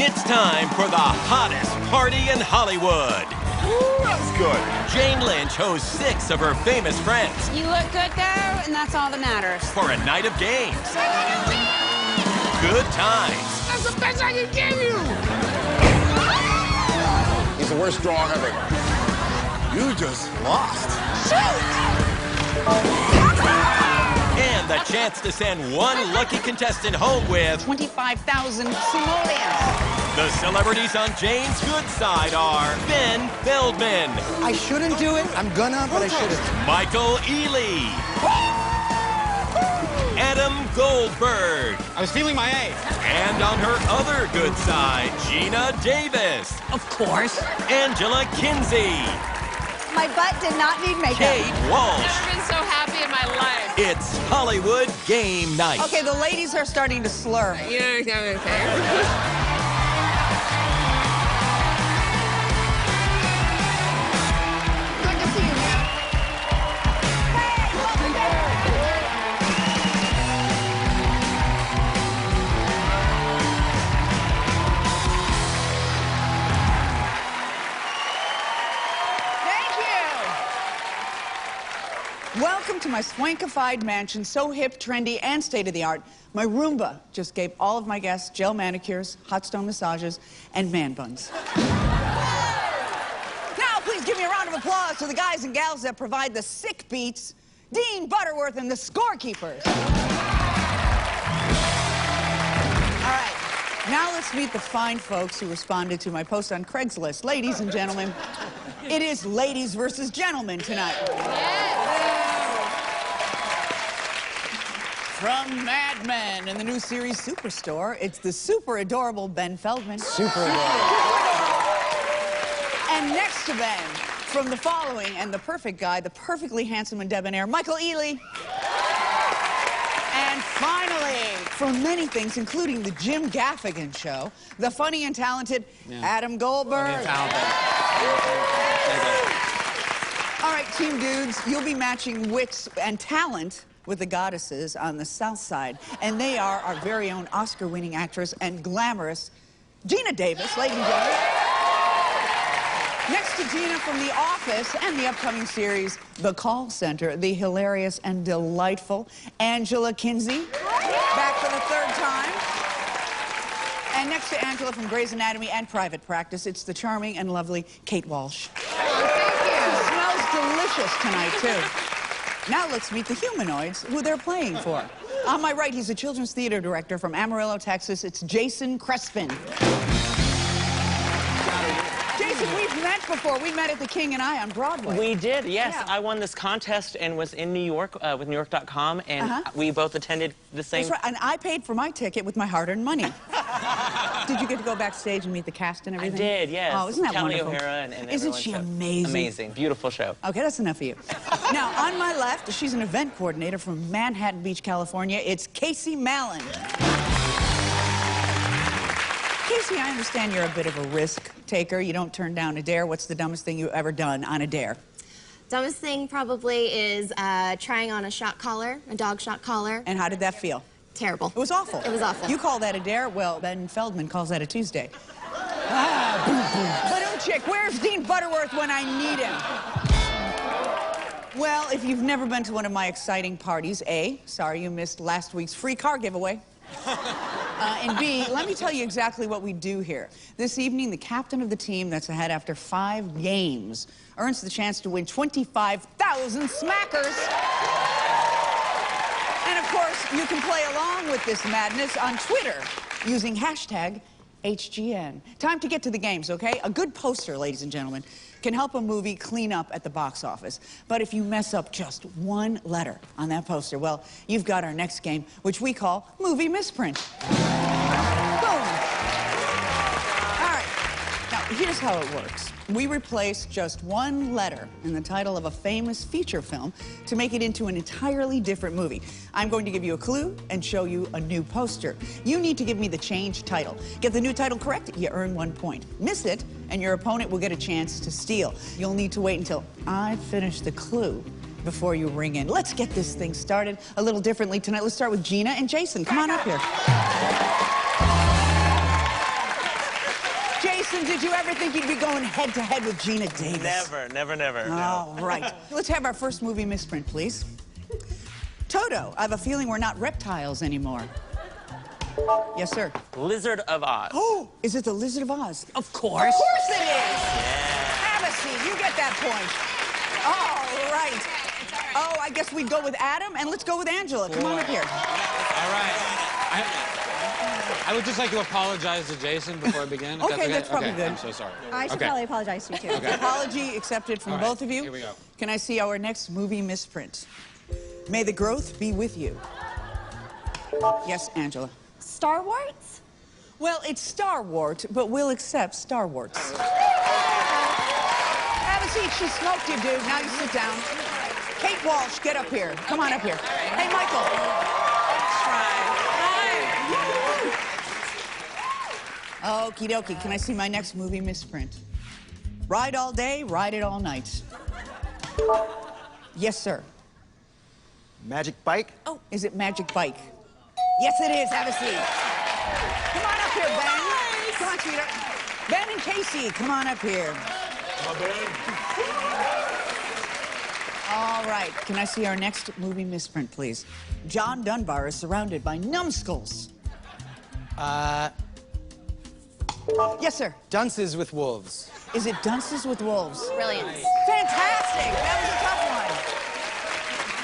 It's time for the hottest party in Hollywood. Ooh, that was good. Jane Lynch hosts 6 of her famous friends. You look good, though, and that's all that matters. For a night of games. Good times. That's the best I can give you. He's the worst draw ever. You just lost. And the chance to send one lucky contestant home with 25,000 simoleons. the celebrities on Jane's good side are Ben Feldman, I shouldn't do it. I'm gonna, but I shouldn't. Michael Ealy, Adam Goldberg, I was feeling my A. and on her other good side, Gina Davis, Of course. Angela Kinsey, My butt did not need makeup. Kate Walsh. Never been so happy in my life. It's Hollywood Game Night. Okay, the ladies are starting to slur. You know, okay. Good to see you, man. Welcome to my swankified mansion, so hip, trendy, and state-of-the-art. My Roomba just gave all of my guests gel manicures, hot stone massages, and man buns. Now, please give me a round of applause to the guys and gals that provide the sick beats, Dean Butterworth and the scorekeepers. All right, now let's meet the fine folks who responded to my post on Craigslist. Ladies and gentlemen, it is ladies versus gentlemen tonight. From Mad Men in the new series Superstore, it's the super adorable Ben Feldman. Super adorable. And next to Ben, from The Following and The Perfect Guy, the perfectly handsome and debonair Michael Ealy. And finally, from many things, including The Jim Gaffigan Show, the funny and talented Adam Goldberg. All right, team dudes, you'll be matching wits and talent with the goddesses on the South Side. And they are our very own Oscar-winning actress and glamorous Gina Davis, ladies and gentlemen. Next to Gina from The Office and the upcoming series The Call Center, the hilarious and delightful Angela Kinsey, back for the 3rd time. And next to Angela from Grey's Anatomy and Private Practice, it's the charming and lovely Kate Walsh. It smells delicious tonight, too. Now let's meet the humanoids who they're playing for. On my right, he's a children's theater director from Amarillo, Texas. It's Jason Crespin. Jason, we've met before. We met at The King and I on Broadway. We did, yes. Yeah. I won this contest and was in New York with NewYork.com, and we both attended the same... That's right, and I paid for my ticket with my hard-earned money. Did you get to go backstage and meet the cast and everything? I did, yes. Oh, isn't that Kelly wonderful? O'Hara and Isn't everyone, she so amazing? Amazing. Beautiful show. Okay, that's enough of you. Now, on my left, she's an event coordinator from Manhattan Beach, California. It's Casey Mallon. Casey, I understand you're a bit of a risk taker. You don't turn down a dare. What's the dumbest thing you've ever done on a dare? Dumbest thing probably is trying on a shock collar, a dog shock collar. And how did that feel? Terrible. It was awful. It was awful. You call that a dare? Well, Ben Feldman calls that a Tuesday. Ba-doom chick, where's Dean Butterworth when I need him? Well, if you've never been to one of my exciting parties, A, sorry you missed last week's free car giveaway. And B, let me tell you exactly what we do here. This evening, the captain of the team that's ahead after 5 games earns the chance to win 25,000 smackers. And of course, you can play along with this madness on Twitter using hashtag HGN. Time to get to the games, okay? A good poster, ladies and gentlemen, can help a movie clean up at the box office. But if you mess up just one letter on that poster, well, you've got our next game, which we call Movie Misprint. Boom. All right. Now, here's how it works. We replace just one letter in the title of a famous feature film to make it into an entirely different movie. I'm going to give you a clue and show you a new poster. You need to give me the changed title. Get the new title correct, you earn 1 point. Miss it, and your opponent will get a chance to steal. You'll need to wait until I finish the clue before you ring in. Let's get this thing started a little differently tonight. Let's start with Gina and Jason. Come on up here. Jason, did you ever think you'd be going head-to-head with Gina Davis? Never, never, never. All no. right. Let's have our first movie misprint, please. Toto, I have a feeling we're not reptiles anymore. Yes, sir. Lizard of Oz. Oh, is it the Lizard of Oz? Of course. Of course it is. Have a seat. You get that point. All right. Oh, I guess we'd go with Adam, and let's go with Angela. Come on up here. All right. I would just like to apologize to Jason before I begin. If Okay, that's probably good. I'm so sorry. I should probably apologize to you, too. Apology accepted from All right, both of you. here we go. Can I see our next movie misprint? May the growth be with you. Yes, Angela. Star Wars? Well, it's Star Wart, but we'll accept Star Warts. Have a seat. She smoked you, dude. Now you sit down. Kate Walsh, get up here. Come on up here. Hey, Michael. Okie dokie. Can I see my next movie misprint? Ride all day, ride it all night. Yes, sir. Magic bike? Oh, is it Magic Bike? Yes, it is. Have a seat. Come on up here, Ben. Come on, sweetheart. Ben and Casey, come on up here. All right. Can I see our next movie misprint, please? John Dunbar is surrounded by numbskulls. Yes, sir. Dunces with Wolves. Is it Dunces with Wolves? Brilliant. Fantastic. That was a tough one.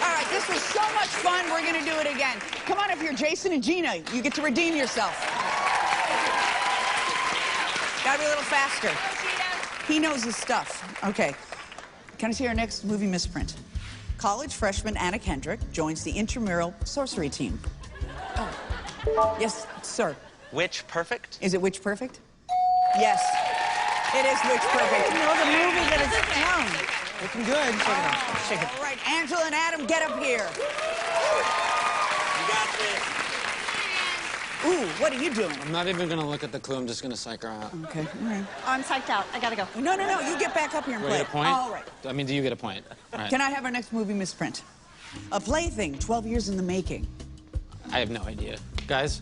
All right, this was so much fun. We're going to do it again. Come on up here, Jason and Gina. You get to redeem yourself. Got to be a little faster. He knows his stuff. Okay. Can I see our next movie misprint? College freshman Anna Kendrick joins the intramural sorcery team. Oh. Yes, sir. Witch Perfect? Is it Witch Perfect? Yes. It is Witch Perfect. You know the movie that it's from. Looking good. Check it out. Check it. All right, Angela and Adam, get up here. You got this. Ooh, what are you doing? I'm not even gonna look at the clue. I'm just gonna psych her out. Okay, all right. I'm psyched out. I gotta go. No, you get back up here and Do I play. get a point? All right. I mean, do you get a point? All right. Can I have our next movie misprint? A plaything, 12 years in the making. I have no idea. Guys?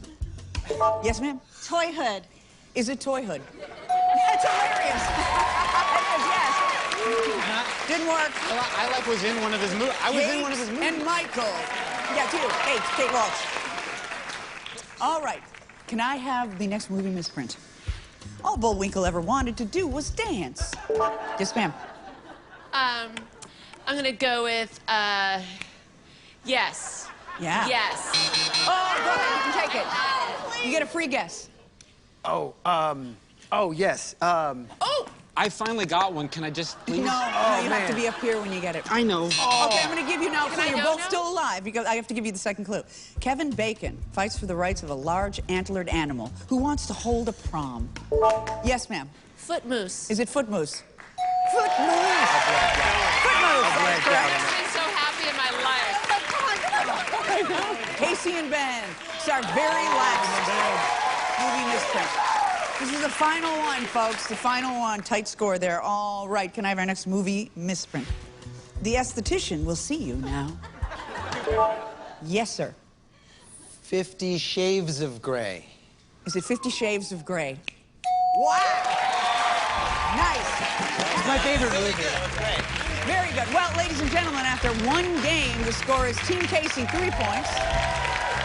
Yes, ma'am? Toyhood. Is it Toyhood? That's hilarious. It is, yes. Didn't work. I like was in one of his movies. I was in one of his movies. And Michael. Yeah, too. Kate Walsh. All right. Can I have the next movie misprint? All Bullwinkle ever wanted to do was dance. Yes, ma'am. I'm gonna go with, yes. Yeah. Yes. Oh, go ahead. You can take it. You get a free guess. Oh, yes. Oh! I finally got one. Can I just please? No, you have man. to be up here when you get it. I know. Okay, I'm going to give you now a clue. I You're go both now? still alive because I have to give you the second clue. Kevin Bacon fights for the rights of a large antlered animal who wants to hold a prom. Yes, ma'am. Footmoose. Is it Footmoose? Footmoose. Footmoose. That's correct. I've been so happy in my life. Casey and Ben. It's our very last movie misprint. This is the final one, folks. The final one. Tight score there. All right. Can I have our next movie misprint? The esthetician will see you now. Yes, sir. 50 Shades of Grey. Is it 50 Shades of Grey? Wow! Nice. It's my favorite movie. Very good. Well, ladies and gentlemen, after one game, the score is Team Casey, 3 points.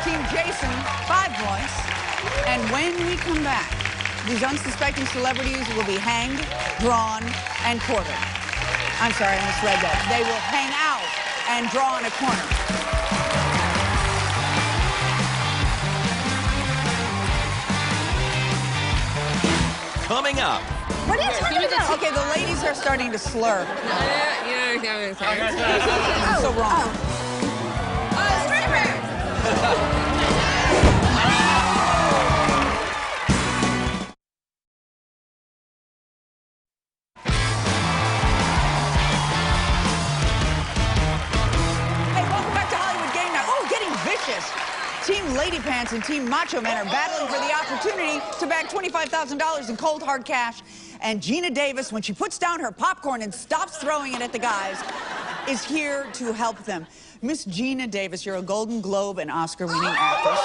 Team Jason, 5 points. And when we come back, these unsuspecting celebrities will be hanged, drawn, and quartered. I'm sorry, I misread that. They will hang out and draw in a corner. Coming up. What are you talking about? Okay, the ladies are starting to slur. Yeah. So wrong. Hey, welcome back to Hollywood Game Night. Oh, getting vicious. Team Lady Pants and Team Macho Man are battling for the opportunity to bag $25,000 in cold, hard cash. And Gina Davis, when she puts down her popcorn and stops throwing it at the guys, is here to help them. Miss Gina Davis, you're a Golden Globe and Oscar-winning actress.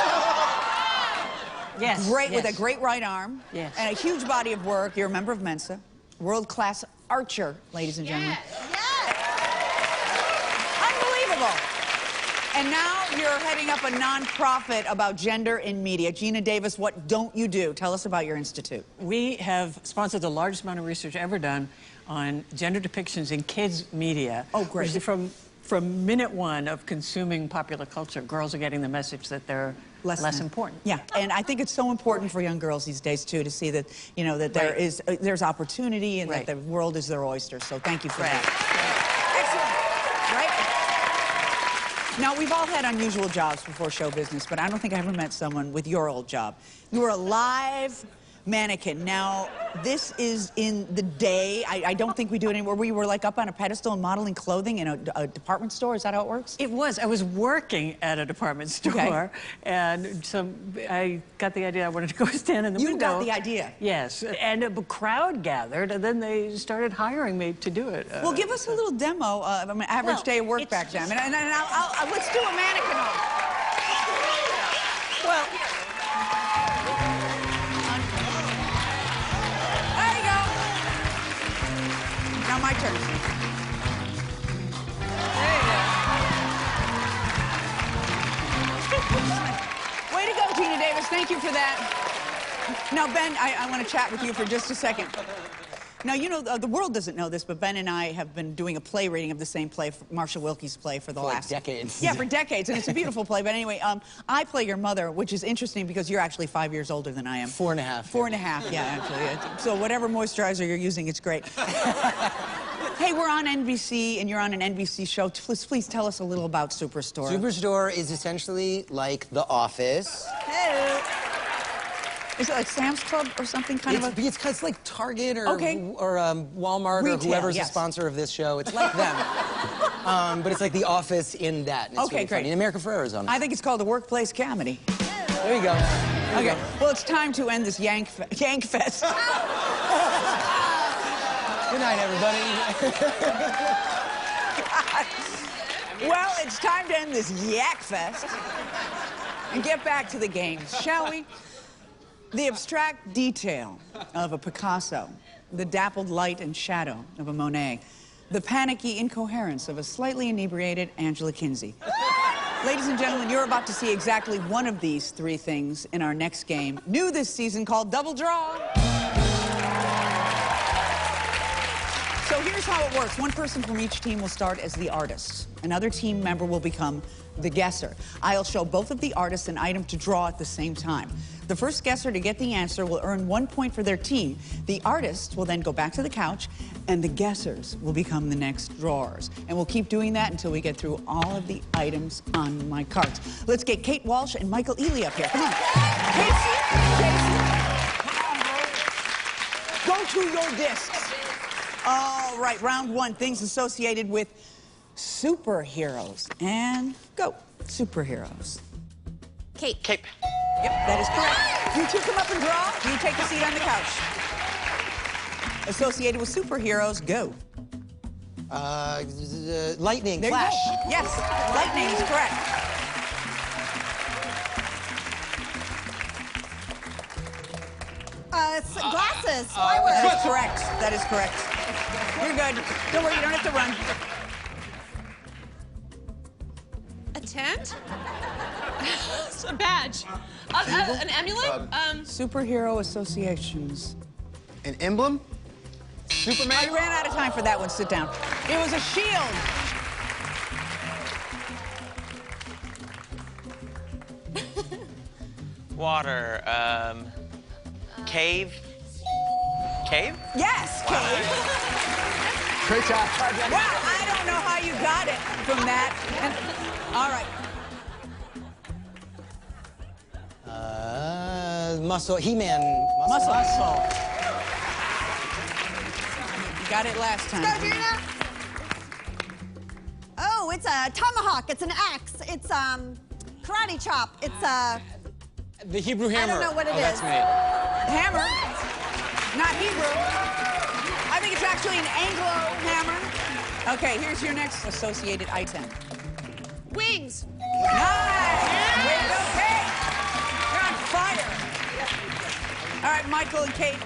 Yes. Great, with a great right arm. Yes. And a huge body of work. You're a member of Mensa. World-class archer, ladies and gentlemen. Unbelievable. And now you're heading up a nonprofit about gender in media. Gina Davis, what don't you do? Tell us about your institute. We have sponsored the largest amount of research ever done on gender depictions in kids' media. Oh, great. From minute one of consuming popular culture, girls are getting the message that they're less important. Yeah, and I think it's so important for young girls these days, too, to see that, you know, that there's opportunity and that the world is their oyster. So thank you for that. Excellent. Right? Now, we've all had unusual jobs before show business, but I don't think I ever met someone with your old job. You were a live mannequin. Now, this is in the day. I don't think we do it anymore. We were like up on a pedestal and modeling clothing in a department store. Is that how it works? It was. I was working at a department store, and so I got the idea I wanted to go stand in the window. You got the idea? Yes. And a crowd gathered, and then they started hiring me to do it. Well, give us a little demo of an average day of work back then. And let's do a mannequin off. Well, now my turn. There you go. Way to go, Gina Davis. Thank you for that. Now, Ben, I want to chat with you for just a second. Now, you know, the world doesn't know this, but Ben and I have been doing a play reading of the same play, Marshall Wilkie's play, for the last... decades. Yeah, for decades, and it's a beautiful play. But anyway, I play your mother, which is interesting because you're actually 5 years older than I am. 4.5. 4.5, yeah, actually. So whatever moisturizer you're using, it's great. Hey, we're on NBC, and you're on an NBC show. Please tell us a little about Superstore. Superstore is essentially like The Office. Hey. Is it like Sam's Club or something It's like Target or Walmart Retail, or whoever's yes. the sponsor of this show. It's like them. But it's like The Office in that. And it's really great. funny. In America Ferrera is on it. I think it's called the Workplace Comedy. There you go. There you go. Well, it's time to end this Yank Fest. Good night, everybody. Well, it's time to end this Yak Fest and get back to the games, shall we? The abstract detail of a Picasso, the dappled light and shadow of a Monet, the panicky incoherence of a slightly inebriated Angela Kinsey. Ladies and gentlemen, you're about to see exactly one of these three things in our next game, new this season, called Double Draw. So here's how it works. One person from each team will start as the artist. Another team member will become the guesser. I'll show both of the artists an item to draw at the same time. The first guesser to get the answer will earn 1 point for their team. The artist will then go back to the couch, and the guessers will become the next drawers. And we'll keep doing that until we get through all of the items on my cards. Let's get Kate Walsh and Michael Ealy up here. Come on. Casey, go to your discs. All right, round one, things associated with superheroes. And go, superheroes. Cape. Cape. Yep, that is correct. You two come up and draw. You take a seat on the couch. Associated with superheroes, go. Lightning, There Flash. you go. Yes, lightning is correct. Glasses. That is correct. That is correct. You're good. Don't worry, you don't have to run. A tent? A badge. An amulet? Superhero associations. An emblem? Superman? I ran out of time for that one. Sit down. It was a shield. Water. Cave. Cave? Yes, Kate. Great job. Wow, I don't know how you got it from that. All right. Muscle. He-Man. Muscle. You got it last time. Go, Gina. Oh, it's a tomahawk. It's an axe. It's karate chop. It's The Hebrew hammer. I don't know what it That's is. me. Hammer, not Hebrew. I think it's actually an Anglo hammer. Okay, here's your next associated item. Wings. Nice! Way to go, Kate! You're on fire. All right, Michael and Kate.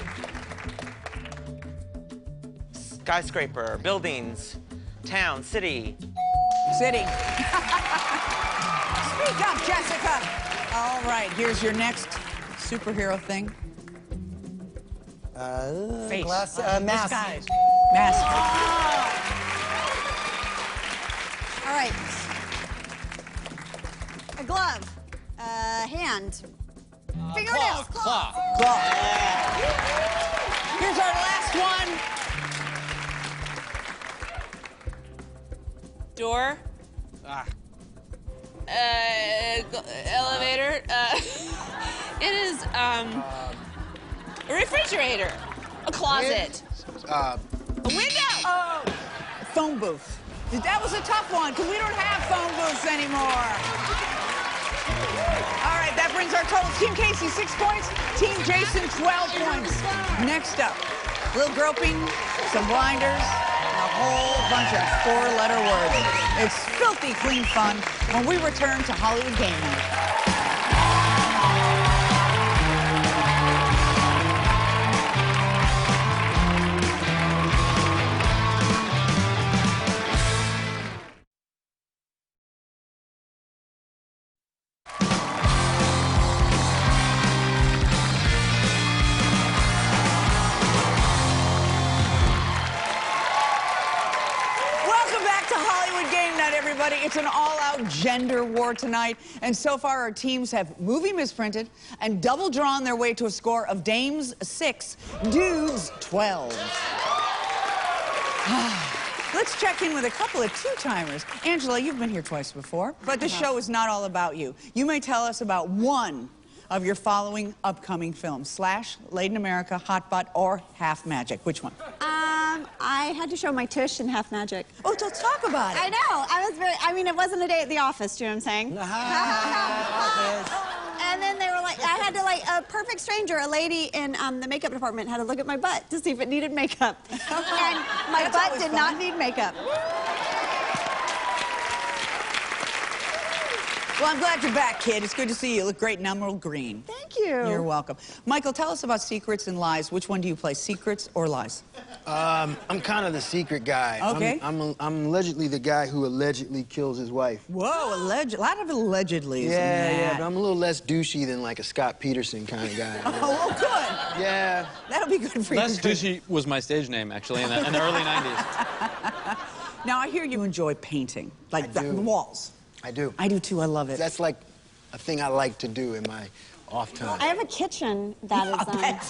Skyscraper, buildings, town, city. City. Speak up, Jessica. All right, here's your next superhero thing. Face. Glass, mask. Disguise. Mask. All right. A glove. Hand. Fingernails. Claw. Claw. Here's our last one. Door. Elevator. It is a refrigerator. A closet. A window. Oh, phone booth. That was a tough one because we don't have phone booths anymore. All right, that brings our total. Team Casey, 6 points. Team Jason, 12 points. Next up, a little groping, some blinders, and a whole bunch of 4-letter words. It's filthy clean fun when we return to Hollywood Game Night. Everybody, it's an all-out gender war tonight, and so far our teams have movie misprinted and double drawn their way to a score of dames 6, dudes 12. Let's check in with a couple of two-timers. Angela, you've been here twice before, but this show is not all about you. You may tell us about one of your following upcoming films: Slash, Laid in America, Hot Butt, or Half Magic. Which one? I had to show my tush in Half Magic. Oh, so talk about it. I know. I mean, it wasn't a day at the office, do you know what I'm saying? And then they were like, I had to, like, a perfect stranger, a lady in the makeup department had to look at my butt to see if it needed makeup. And my butt did not need makeup. Well, I'm glad you're back, kid. It's good to see you. You look great in emerald green. Thank you. You're welcome. Michael, tell us about Secrets and Lies. Which one do you play, Secrets or Lies? I'm kind of the secret guy. Okay. I'm allegedly the guy who allegedly kills his wife. Whoa, a lot of allegedlys. Yeah, but I'm a little less douchey than like a Scott Peterson kind of guy. You know? Oh, well, good. Yeah. That'll be good for you. Les Douchy was my stage name, actually, in the early 90s. Now, I hear you enjoy painting, like the walls. I do. I do, too. I love it. That's like a thing I like to do in my off time. I have a kitchen that is,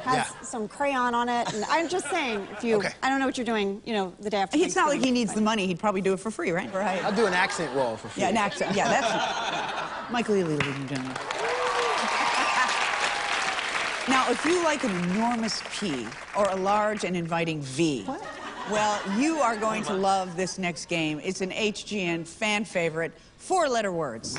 has some crayon on it, and I'm just saying, if you, I don't know what you're doing, the day after. It's not like he needs the money. He'd probably do it for free, right? Right. I'll do an accent wall for free. Yeah, an accent. Yeah, that's Michael Ealy, ladies and gentlemen. Now, if you like an enormous P or a large and inviting V, well, you are going to love this next game. It's an HGN fan favorite, 4-letter words.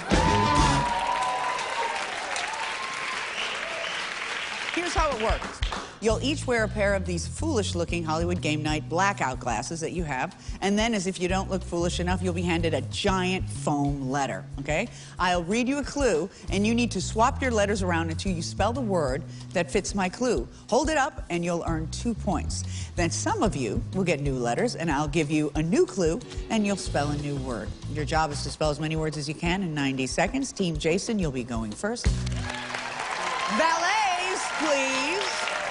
Here's how it works. You'll each wear a pair of these foolish-looking Hollywood Game Night blackout glasses that you have, and then, as if you don't look foolish enough, you'll be handed a giant foam letter, okay? I'll read you a clue, and you need to swap your letters around until you spell the word that fits my clue. Hold it up, and you'll earn 2 points. Then some of you will get new letters, and I'll give you a new clue, and you'll spell a new word. Your job is to spell as many words as you can in 90 seconds. Team Jason, you'll be going first. Valets, please.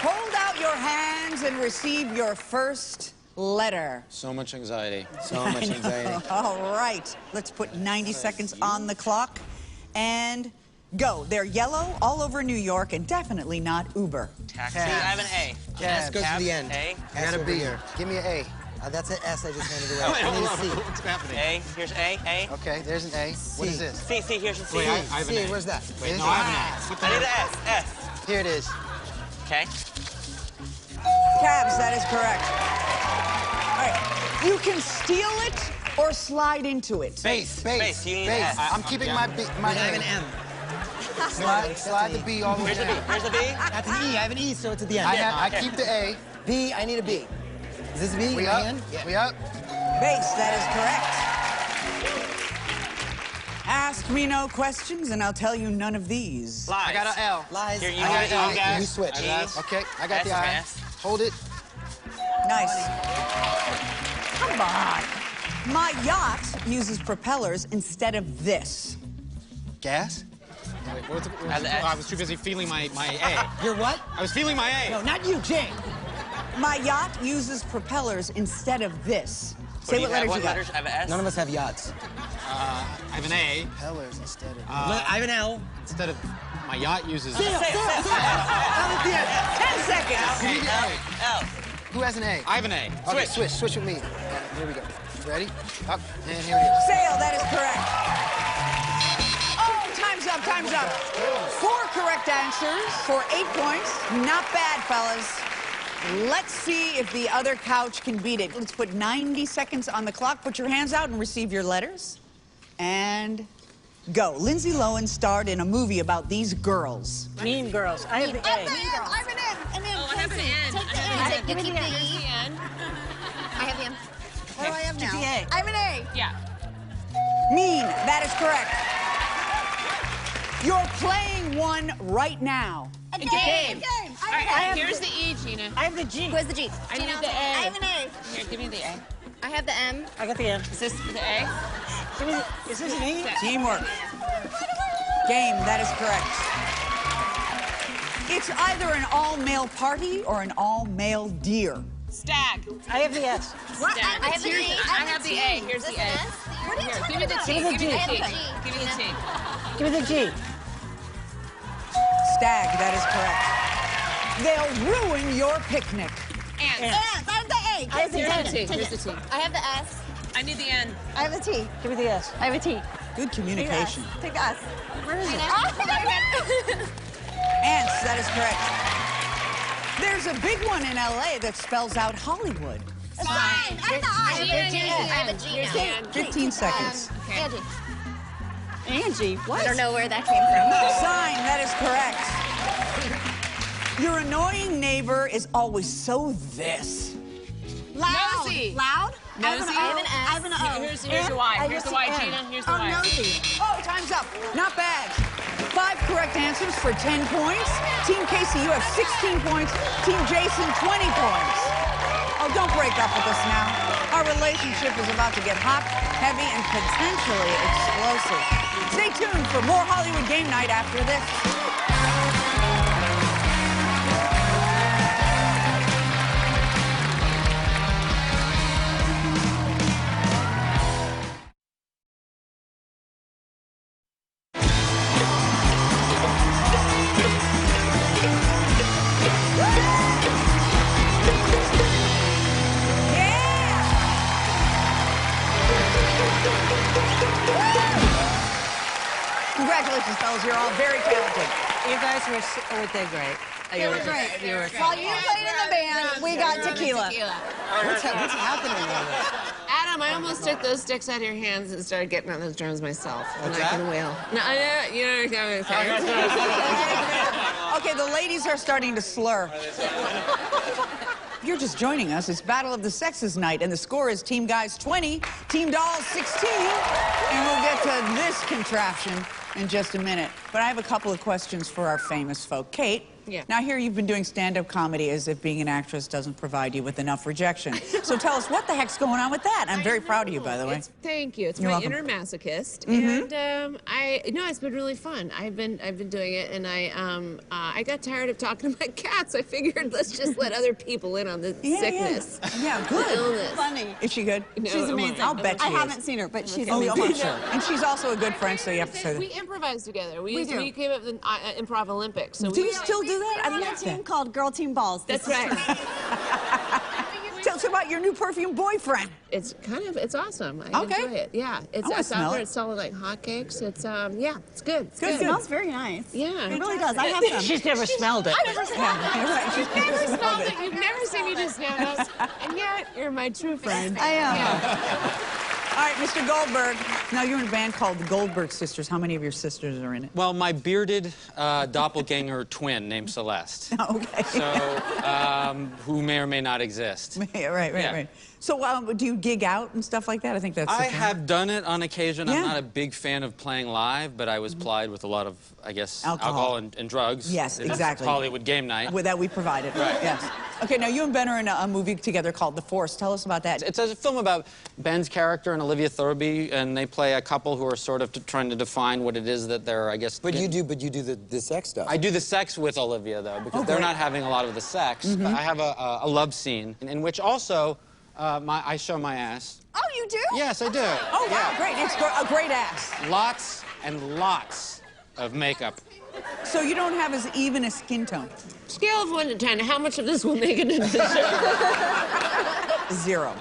Hold out your hands and receive your first letter. So much anxiety. So much anxiety. All right. Let's put 90 seconds on the clock. And go. They're yellow, all over New York, and definitely not Uber. Taxi. I have an A. S goes to the end. A. I got a B. Give me an A. That's an S I just handed away. Wait, I need a hold C. on. What's happening? A. Here's A. A. Okay, there's an A. What is this? C. C. Here's a C. Wait, I have an C, A. where's that? Wait, no, I have an A. What the I need hell? an S. S. Here it is. Okay. Cabs, that is correct. All right. You can steal it or slide into it. Base. Base. You need an S. I'm keeping my B. My I have an A. M. Slide the B all the way Here's the B. down. Here's the B. That's an E. I have an E, so it's at the end. I keep the A. B, I need a B. Is this a B? We in my up? hand? Yeah. We up? Base, that is correct. Ask me no questions, and I'll tell you none of these. Lies. I got an L. Lies. Here, you I got got it. an You switch. Okay, I got the I. S. Hold it. Nice. Come on. My yacht uses propellers instead of this. Gas? Wait, what was it? I was too busy feeling my A. You're what? I was feeling my A. No, not you, Jane. My yacht uses propellers instead of this. Say what letters you got. I have an S. None of us have yachts. I have an A. Propellers instead of... I have an L. Instead of my yacht uses. L at the end. 10 seconds. You need the A. L. Who has an A? I have an A. Okay, switch with me. Here we go. Ready? Up, and here we go. Sail, that is correct. Oh, time's up, time's up. 4 correct answers for 8 points. Not bad, fellas. Let's see if the other couch can beat it. Let's put 90 seconds on the clock. Put your hands out and receive your letters. And go. Lindsay Lohan starred in a movie about these girls. Mean Girls. I have the A. I have an N. Oh, I have the N. Take the I N. have Take the the N. E. Here's the N. I have the M. What do I have now? the A. I have an A. Yeah. Mean, that is correct. You're playing one right now. A game. game. I All right, have here's the E, Gina. I have the G. Where's the G? I Gina, need the A. I have an A. Here, give me the A. I have the M. I got the N. Is this the A? Give me the, is this an E? Teamwork. Game, that is correct. It's either an all-male party or an all-male deer. Stag. I have the S. What? Stag. I have the Here's T. I have the A. Here's the A. What are you Here, talking give me the about? T. Give me the Give me the G. T. I have the G. Give me the T. Give me the G. Stag, that is correct. They'll ruin your picnic. Ants. Ants. I have the A. I have the Here's N. the T. Here's the T. I have the S. I need the N. I have the T. Give me the S. I have a T. Good communication. Take the S. Where is it? Ants, that is correct. There's a big one in LA that spells out Hollywood. Sign. I have the I. G. I have the G. Here's the N. 15 seconds. Angie. Angie. What? I don't know where that came from. Sign, that is correct. Your annoying neighbor is always so this. Loud. Nosy. Loud? Nosy. I have an S. I have an O. Here's the Y. Here's the Y, Gina. Here's the Oh, Y. nosy. Oh, time's up. Not bad. 5 correct answers for 10 points. Team Casey, you have 16 points. Team Jason, 20 points. Oh, don't break up with us now. Our relationship is about to get hot, heavy, and potentially explosive. Stay tuned for more Hollywood Game Night after this. Congratulations, fellas. You're all very talented. You guys were so great. They were great. You were While you played in the band, we got tequila. What's happening over there? Adam, I almost took those sticks out of your hands and started getting on those drums myself. What's and I that? can wail. No, you know what I'm saying. Okay, the ladies are starting to slur. If you're just joining us, it's Battle of the Sexes night, and the score is Team Guys 20, Team Dolls 16, and we'll get to this contraption in just a minute. But I have a couple of questions for our famous folk. Kate, Yeah. now here you've been doing stand-up comedy as if being an actress doesn't provide you with enough rejection. So tell us, what the heck's going on with that? I'm very proud of you, by the way. Thank you. It's You're my welcome. inner masochist, Mhm. and it's been really fun. I've been doing it, and I got tired of talking to my cats. I figured let's just let other people in on the sickness. Yeah, good. The illness. Funny. Is she good? No, She's amazing. I'll bet she I is. haven't seen her, but she's Oh, amazing. I'm sure. And she's also a good friend, so you have to say We that. improvise together. We do. We came up with the Improv Olympics. So Do we you still do that? I We're on a love team that. called Girl Team Balls. That's This is right. true. Tell us about your new perfume boyfriend. It's awesome. I Okay. enjoy it. Yeah, I wanna it's out smell there. it. It's selling like hotcakes. It's yeah, it's good. It's It smells very nice. Yeah, It really does. I have some. She's never smelled it. I've never smelled it. You're right. She's You've never smelled smelled it. it. You've never seen me do stand-ups, and yet you're my true friend. I am. Yeah. All right, Mr. Goldberg. Now, you're in a band called the Goldberg Sisters. How many of your sisters are in it? Well, my bearded doppelganger twin named Celeste. Okay. So, who may or may not exist. Right. So, do you gig out and stuff like that? I think that's... I have done it on occasion. Yeah. I'm not a big fan of playing live, but I was plied with a lot of, I guess, alcohol and drugs. Yes, It's exactly. Hollywood game night. That we provided. Right. Yes. Okay, now you and Ben are in a movie together called The Force. Tell us about that. It's a film about Ben's character and Olivia Thirlby, and they play a couple who are sort of trying to define what it is that they're, I guess... But you do the sex stuff. I do the sex with Olivia, though, because they're not having a lot of the sex. Mm-hmm. I have a love scene in which also I show my ass. Oh, you do? Yes, I do. Oh, wow, great. It's a great ass. Lots and lots of makeup. So you don't have as even a skin tone? Scale of 1 to 10, how much of this will make it into the show? 0.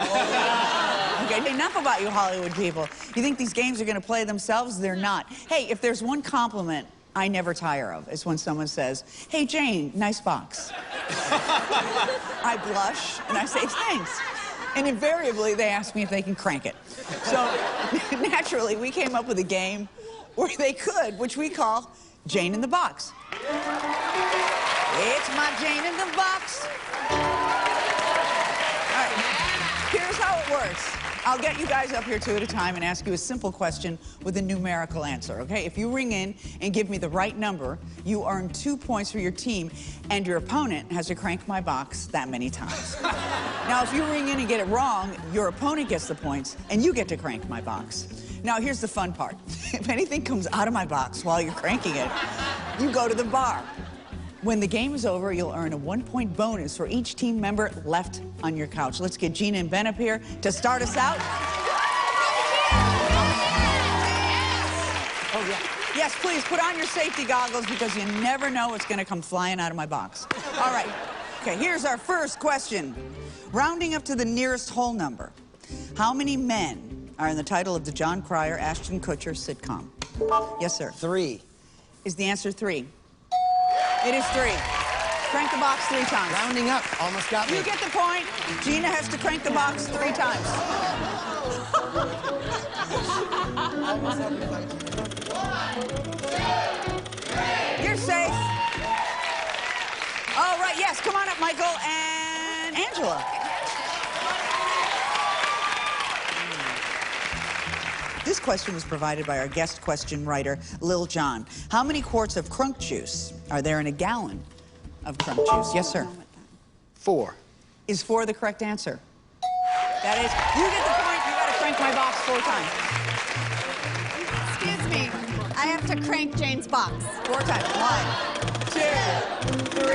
Okay, enough about you Hollywood people. You think these games are going to play themselves? They're not. Hey, if there's one compliment I never tire of, it's when someone says, "Hey, Jane, nice box." I blush, and I say, "Thanks." And invariably, they ask me if they can crank it. So, naturally, we came up with a game where they could, which we call Jane in the Box. It's my Jane in the Box. All right, here's how it works. I'll get you guys up here 2 at a time and ask you a simple question with a numerical answer, okay? If you ring in and give me the right number, you earn 2 points for your team, and your opponent has to crank my box that many times. Now, if you ring in and get it wrong, your opponent gets the points, and you get to crank my box. Now, here's the fun part. If anything comes out of my box while you're cranking it, you go to the bar. When the game is over, you'll earn a 1-point bonus for each team member left on your couch. Let's get Gina and Ben up here to start us out. Oh, yeah. Yes, please, put on your safety goggles because you never know what's going to come flying out of my box. All right. Okay, here's our first question. Rounding up to the nearest whole number, how many men are in the title of the John Cryer, Ashton Kutcher sitcom? Yes, sir. 3. Is the answer 3? It is 3. Crank the box 3 times. Rounding up. Almost got me. You get the point. Gina has to crank the box 3 times. You're safe. All right, yes, come on up, Michael and Angela. This question was provided by our guest question writer, Lil Jon. How many quarts of crunk juice are there in a gallon of crunk juice? Yes, sir. 4. Is 4 the correct answer? That is. You get the point. You got to crank my box 4 times. Excuse me. I have to crank Jane's box. 4 times. 1, 2, 3.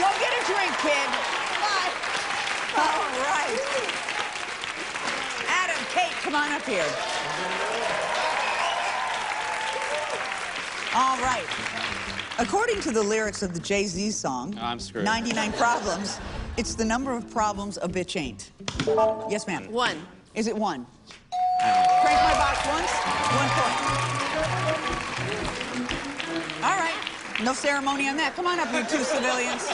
Go get a drink, kid. Bye. All right. Adam, Kate, come on up here. All right. According to the lyrics of the Jay-Z song, I'm screwed. 99 Problems, it's the number of problems a bitch ain't. Yes, ma'am. 1. Is it 1? Crank my box once, 1 point. All right. No ceremony on that. Come on up, you 2 civilians.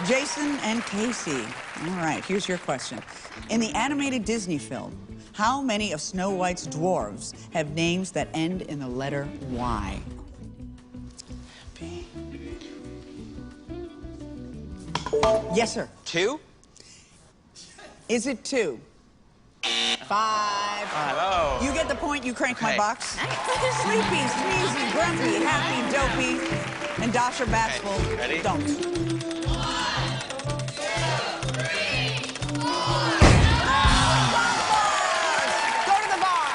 Jason and Casey. All right, here's your question. In the animated Disney film, how many of Snow White's dwarves have names that end in the letter Y? Yes, sir. 2? Is it 2? 5. Whoa. You get the point. You crank my Okay. box. Sleepy, sneezy, grumpy, happy, dopey, and Dasher Bashful. Okay. Ready? Don't. Go to the bar.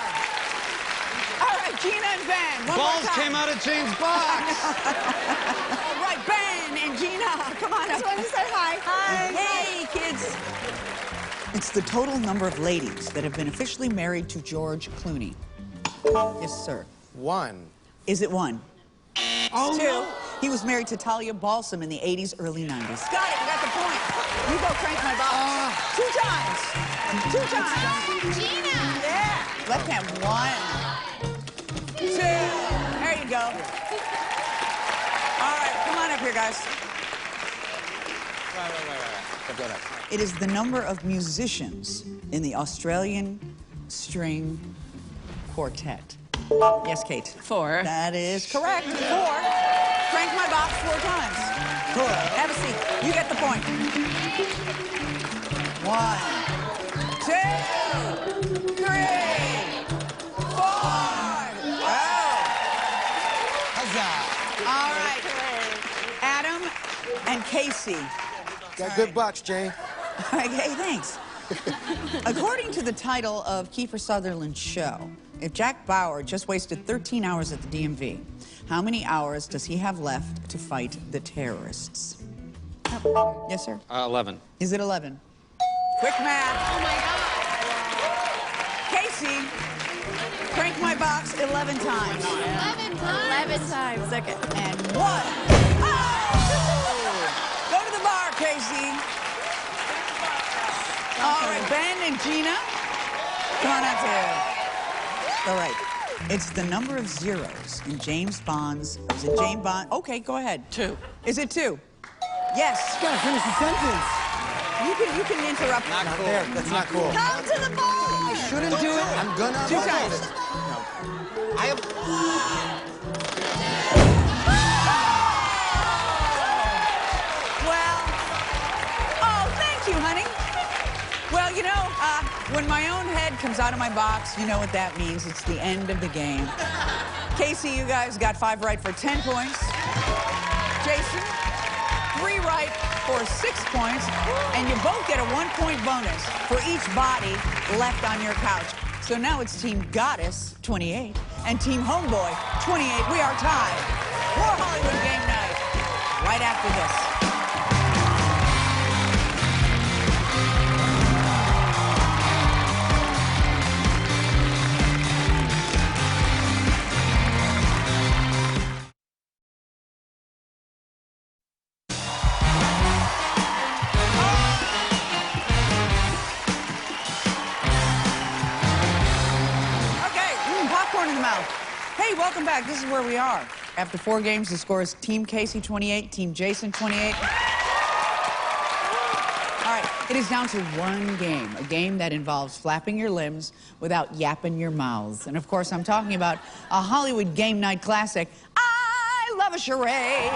All right, Gina and Ben. One more Balls time. came out of Jane's box. All right, Ben and Gina, come on up. Just wanted to say hi. Hi. Hey, kids. It's the total number of ladies that have been officially married to George Clooney. Yes, sir. 1. Is it 1? Oh, 2. He was married to Talia Balsam in the 80s, early 90s. Got it. You got the point. You go crank my box. 2 times. 2 times. Gina! Yeah. Left hand. 1, 2. There you go. All right. Come on up here, guys. Right. It is the number of musicians in the Australian string quartet. Yes, Kate? 4. That is correct. 4. Crank my box 4 times. Cool. Have a seat. You get the point. 1, 2, 3, 4. All right. Adam and Casey. Got good bucks, Jane. All right, hey, thanks. According to the title of Kiefer Sutherland's show, if Jack Bauer just wasted 13 hours at the DMV, how many hours does he have left to fight the terrorists? Yes, sir? 11. Is it 11? Quick math. Oh my God. Casey, crank my box 11 times. 11 times. 11 times. Okay. And 1. Oh! Go to the bar, Casey. All right, Ben and Gina, come on out here. All right, it's the number of zeros in James Bond's. Is it James Bond? Okay, go ahead. 2. Is it 2? Yes. You gotta finish the sentence. You can interrupt. Not cool. There, that's not cool. Come to the bar! I shouldn't do it. I'm gonna. 2 times. I have. Well, oh, thank you, honey. Well, you know, when my own head comes out of my box, you know what that means. It's the end of the game. Casey, you guys got 5 right for 10 points. Jason, 3 right for 6 points. And you both get a 1-point bonus for each body left on your couch. So now it's Team Goddess, 28, and Team Homeboy, 28. We are tied. More Hollywood Game Night right after this. Popcorn in the mouth. Hey, welcome back. This is where we are. After 4 games, the score is Team Casey 28, Team Jason 28. All right, it is down to 1 game, a game that involves flapping your limbs without yapping your mouths. And of course, I'm talking about a Hollywood Game Night classic, I Love a Charade.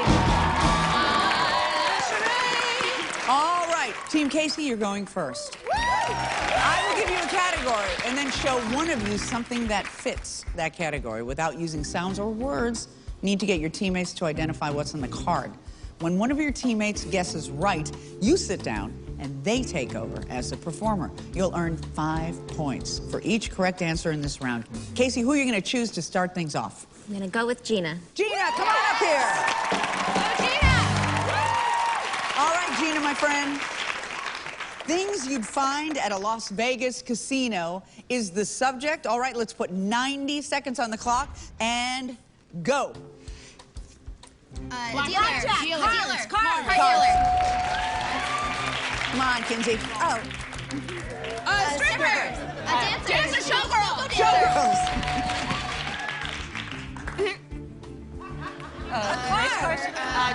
All right, Team Casey, you're going first. I will give you a category and then show one of you something that fits that category without using sounds or words. You need to get your teammates to identify what's on the card. When one of your teammates guesses right, you sit down and they take over as the performer. You'll earn 5 points for each correct answer in this round. Casey, who are you going to choose to start things off? I'm gonna go with Gina. Gina, come on up here. Go, Gina! All right, Gina, my friend. Things you'd find at a Las Vegas casino is the subject. All right, let's put 90 seconds on the clock and go. Dealer. Cars. Car Dealer. Come on, Kinsey. Oh. Strippers. Dancer. Showgirl. Showgirls.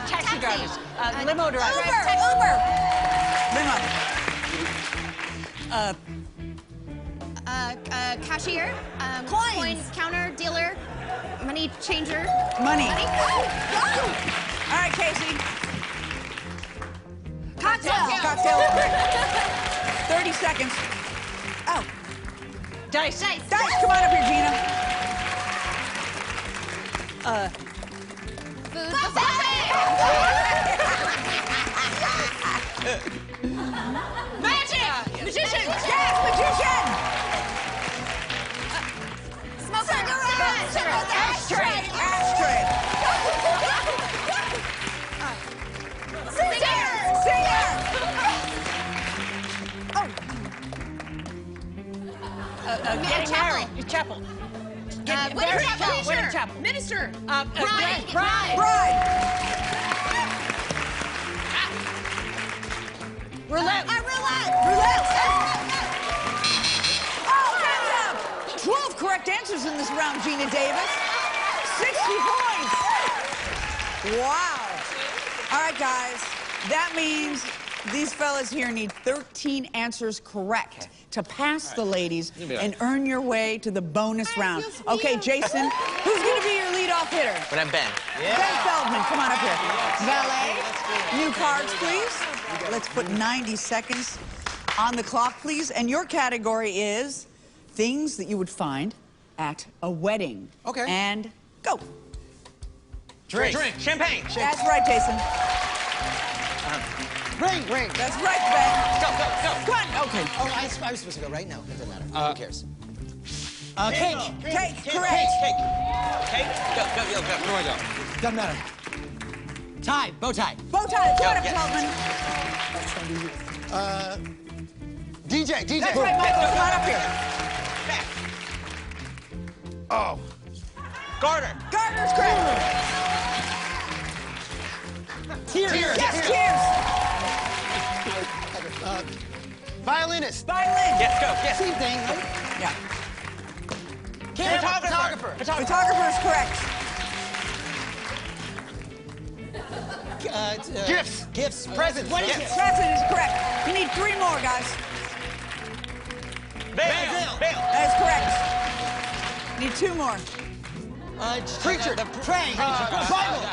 Taxi drivers. Limo drivers. Uber. Limo. Cashier. Coins. Coin counter. Dealer. Money changer. Money. Money. All right, Casey. Cocktail. Cocktail. 30 seconds. Oh. Dice. Dice, come on up here, Gina. Food. Magic. Magician. Yes, magician. Smoker. Ashtray. Singer. Getting married. Chapel. Wedding chapel. Minister. Bride. Roulette. Roulette. Oh, hands up. 12 correct answers in this round, Gina Davis. 60 points. Wow. All right, guys. That means These fellas here need 13 answers correct to pass the ladies and earn your way to the bonus round. Okay, Jason, who's going to be your leadoff hitter? But I'm Ben. Ben Feldman, come on up here. Valet, new cards, please. Let's put 90 seconds on the clock, please. And your category is things that you would find at a wedding. Okay. And go. Drink. Champagne. That's right, Jason. Ring. That's right, Ben. Go. Come on. Okay. Oh, I was supposed to go right now. It doesn't matter. Who cares? Cake. Cake, correct. Cake. Go. Where do I go? Doesn't matter. Tie. Bow tie. Bow tie. Come on up, Feldman. DJ. That's right, Michael. Come on up here. Back. Oh. Garter. Gardner's correct. Tears. Yes, tears. Violinist. Violin. Yes, go. Yes. Same thing, right? Yeah. Photographer. Photographer's correct. Gifts. Presents. What is it? Present is correct. You need 3 more, guys. Veil. That is correct. Need 2 more. Preacher. Pray. Bible.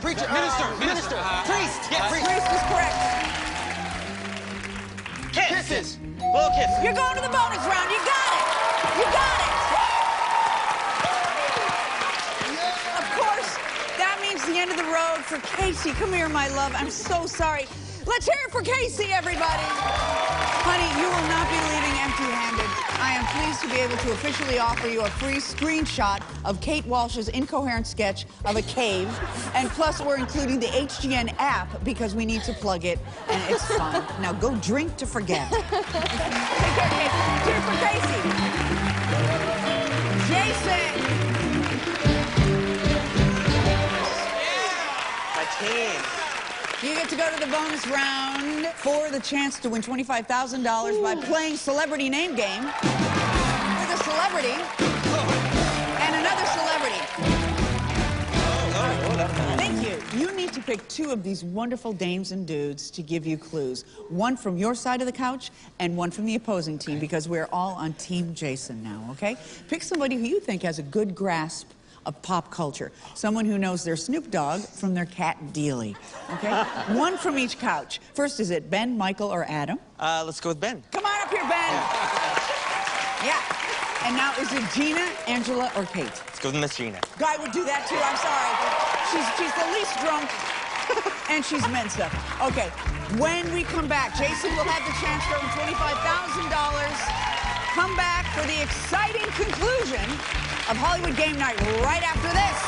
Preacher. Minister. Priest. Priest is correct. Kisses. Little kisses. You're going to the bonus round. You got it. You got it. Of course, that means the end of the road for Casey. Come here, my love. I'm so sorry. Let's hear it for Casey, everybody. Honey, you will not be leaving empty-handed. I am pleased to be able to officially offer you a free screenshot of Kate Walsh's incoherent sketch of a cave. And plus, we're including the HGN app because we need to plug it, and it's fun. Now go drink to forget. Take care, Casey. Cheers for Casey. Jason. My team. You get to go to the bonus round for the chance to win $25,000 by playing Celebrity Name Game with a celebrity and another celebrity. Thank you. You need to pick 2 of these wonderful dames and dudes to give you clues. One from your side of the couch and one from the opposing team because we're all on Team Jason now, okay? Pick somebody who you think has a good grasp of pop culture. Someone who knows their Snoop Dogg from their cat Dealey, okay? One from each couch. First, is it Ben, Michael, or Adam? Let's go with Ben. Come on up here, Ben. Yeah. And now, is it Gina, Angela, or Kate? Let's go with Miss Gina. Guy would do that too, I'm sorry. She's the least drunk, and she's meant stuff. Okay, when we come back, Jason will have the chance to earn $25,000. Come back for the exciting conclusion of Hollywood Game Night right after this.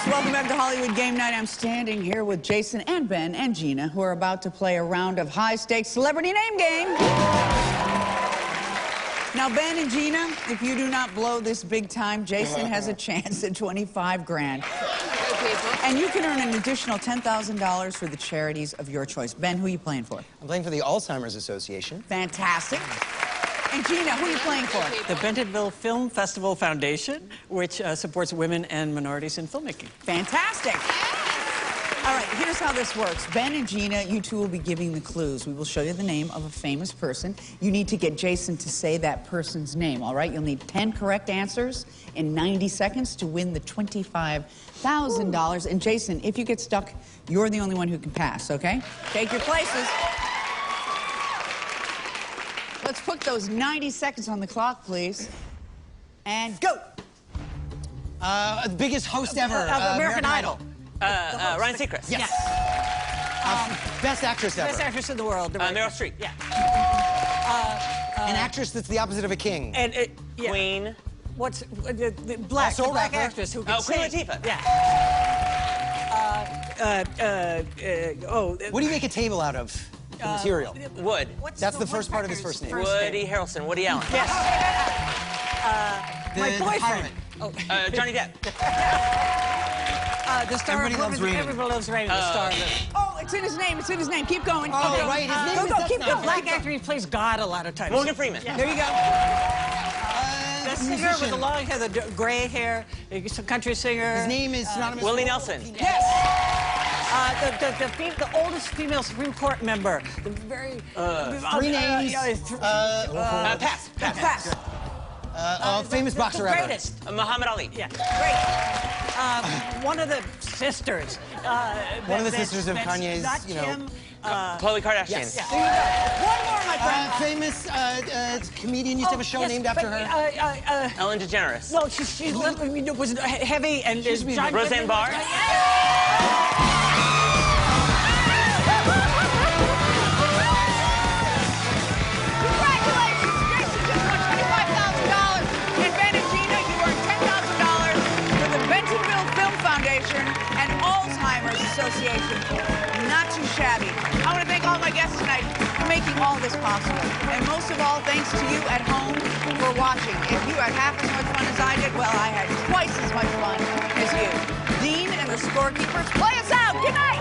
Welcome back to Hollywood Game Night. I'm standing here with Jason and Ben and Gina, who are about to play a round of high-stakes celebrity name game. Now, Ben and Gina, if you do not blow this big time, Jason has a chance at 25 grand. And you can earn an additional $10,000 for the charities of your choice. Ben, who are you playing for? I'm playing for the Alzheimer's Association. Fantastic. And Gina, who are you playing for? The Bentonville Film Festival Foundation, which supports women and minorities in filmmaking. Fantastic. All right, here's how this works. Ben and Gina, you two will be giving the clues. We will show you the name of a famous person. You need to get Jason to say that person's name, all right? You'll need 10 correct answers in 90 seconds to win the $25,000. And Jason, if you get stuck, you're the only one who can pass, okay? Take your places. Let's put those 90 seconds on the clock, please. And go. The biggest host ever. American Idol. Ryan Seacrest. Yes. Best actress ever. Best actress in the world. Meryl Streep. Yeah. An actress that's the opposite of a king. And yeah. Queen. What's the black actress who can Queen sing. Latifah. Yeah. What do you make a table out of? The material. Wood. That's the first part of his first name. Woody Harrelson. Woody Allen. Yes. My boyfriend. Johnny Depp. The star Everybody of Loves Raymond. Everybody Loves Raymond. The star of it. Oh, it's in his name. It's in his name. Keep going. Oh, Okay. right. His name Go, is- go. that's Keep not going. it. Black actor, he plays God a lot of times. Morgan Freeman. There you go. The singer with the long hair, the gray hair, some country singer. His name is synonymous. Willie Nelson. Yes. The oldest female Supreme Court member. The very... Three names. Pass. Pass. Famous boxer the ever. greatest. Muhammad Ali. Yeah. Great. One of the sisters. One of the sisters of that's Kanye's, not you know. Kim. Khloe Kardashian. Yes. There you go. One more, my friend. Famous comedian used to have a show named after her. Ellen DeGeneres. No, she was heavy and is Roseanne Barr. Congratulations, Jason just won $25,000. And Ben and Gina, you earned $10,000 for the Bentonville Film Foundation and Alzheimer's Association. Not too shabby. I want to thank all my guests tonight for making all this possible. And most of all, thanks to you at home for watching. If you had half as much fun as I did, well, I had twice as much fun as you. Dean and the scorekeepers, play us out. Good night.